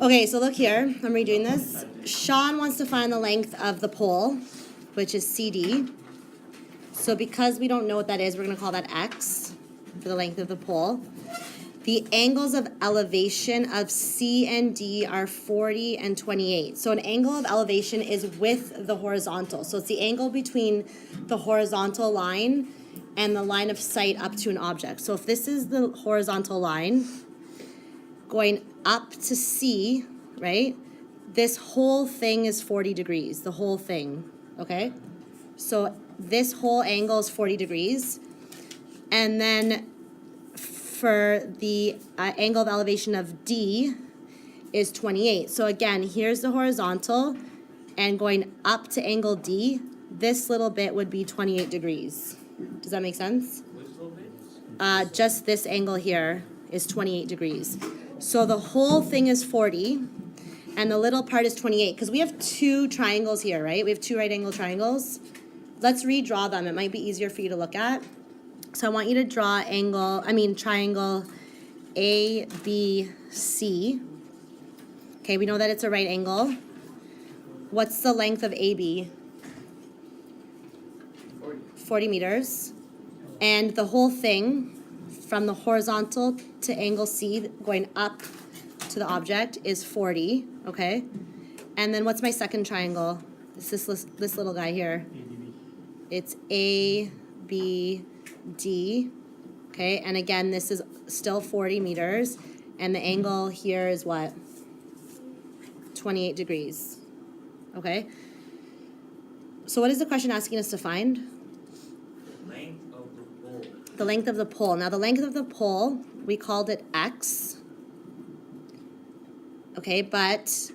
Okay, so look here. I'm redoing this. Sean wants to find the length of the pole, which is CD. So because we don't know what that is, we're going to call that X for the length of the pole. The angles of elevation of C and D are 40 and 28. So an angle of elevation is with the horizontal. So it's the angle between the horizontal line and the line of sight up to an object. So if this is the horizontal line going up to C, right? This whole thing is 40 degrees, the whole thing, okay? So this whole angle is 40 degrees. And then for the angle of elevation of D is 28. So again, here's the horizontal, and going up to angle D, this little bit would be 28 degrees. Does that make sense? Which little bit? Just this angle here is 28 degrees. So the whole thing is 40, and the little part is 28, because we have two triangles here, right? We have two right angle triangles. Let's redraw them. It might be easier for you to look at. So I want you to draw triangle ABC. Okay, we know that it's a right angle. What's the length of AB? 40 meters. And the whole thing from the horizontal to angle C going up to the object is 40, okay? And then what's my second triangle? It's this little guy here. It's ABD, okay? And again, this is still 40 meters, and the angle here is what? 28 degrees, okay? So what is the question asking us to find? Length of the pole. The length of the pole. Now the length of the pole, we called it X, okay? But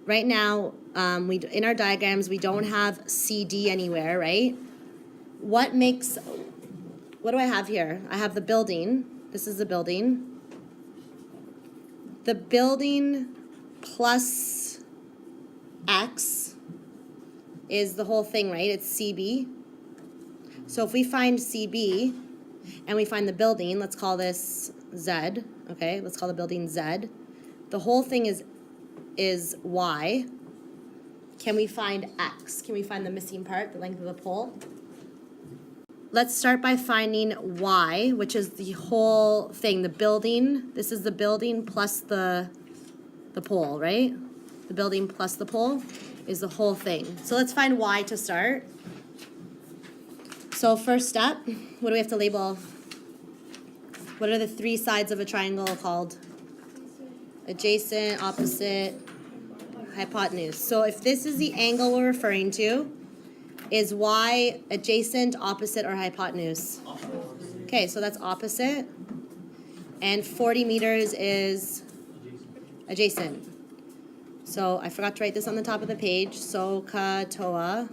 right now, in our diagrams, we don't have CD anywhere, right? What do I have here? I have the building. This is the building. The building plus X is the whole thing, right? It's CB. So if we find CB and we find the building, let's call this Z, okay? Let's call the building Z. The whole thing is Y. Can we find X? Can we find the missing part, the length of the pole? Let's start by finding Y, which is the whole thing, the building. This is the building plus the pole, right? The building plus the pole is the whole thing. So let's find Y to start. So first step, what do we have to label? What are the three sides of a triangle called? Adjacent, opposite, hypotenuse. So if this is the angle we're referring to, is Y adjacent, opposite, or hypotenuse? Okay, so that's opposite. And 40 meters is adjacent. So I forgot to write this on the top of the page. SOHCAHTOA.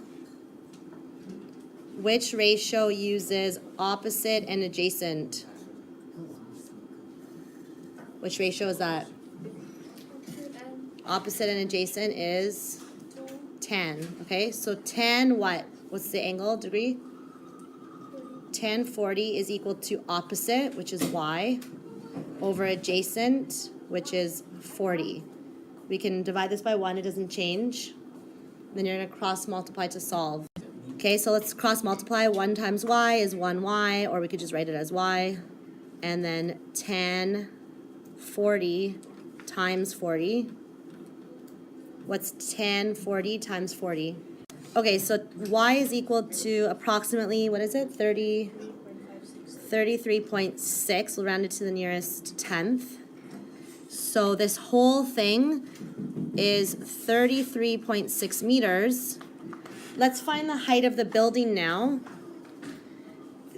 Which ratio uses opposite and adjacent? Which ratio is that? Opposite and adjacent is 10. Okay, so 10 what? What's the angle, degree? 10 40 is equal to opposite, which is Y, over adjacent, which is 40. We can divide this by 1, it doesn't change. Then you're going to cross multiply to solve. Okay, so let's cross multiply. 1 times Y is 1Y, or we could just write it as Y. And then 10 40 times 40. What's 10 40 times 40? Okay, so Y is equal to approximately, what is it? 33.6. We'll round it to the nearest tenth. So this whole thing is 33.6 meters. Let's find the height of the building now,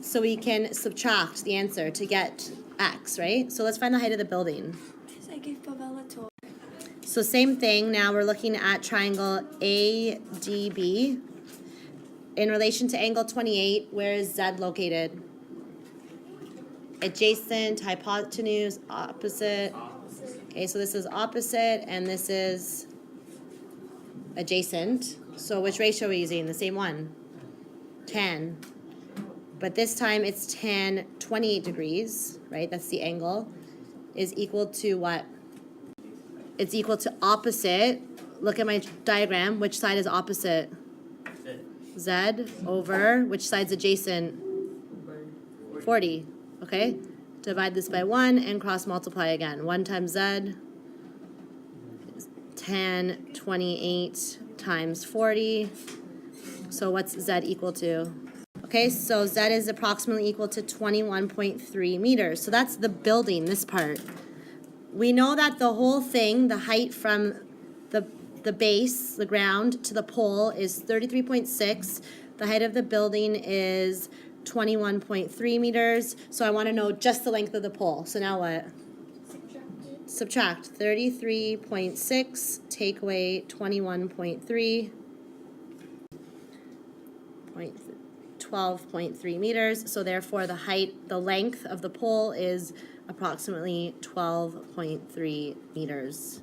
so we can subtract the answer to get X, right? So let's find the height of the building. So same thing, now we're looking at triangle ADB. In relation to angle 28, where is Z located? Adjacent, hypotenuse, opposite. Okay, so this is opposite and this is adjacent. So which ratio are we using? The same one. 10. But this time it's 10 28 degrees, right? That's the angle, is equal to what? it's equal to opposite. Look at my diagram. Which side is opposite? Z. Z over which side's adjacent? 40. Okay? Divide this by 1 and cross multiply again. 1 times Z is 10, 28 times 40. So what's Z equal to? Okay, so Z is approximately equal to 21.3 meters. So that's the building, this part. We know that the whole thing, the height from the base, the ground, to the pole is 33.6. The height of the building is 21.3 meters. So I want to know just the length of the pole. So now what? Subtract 33.6, take away 21.3, 12.3 meters. So therefore the length of the pole is approximately 12.3 meters.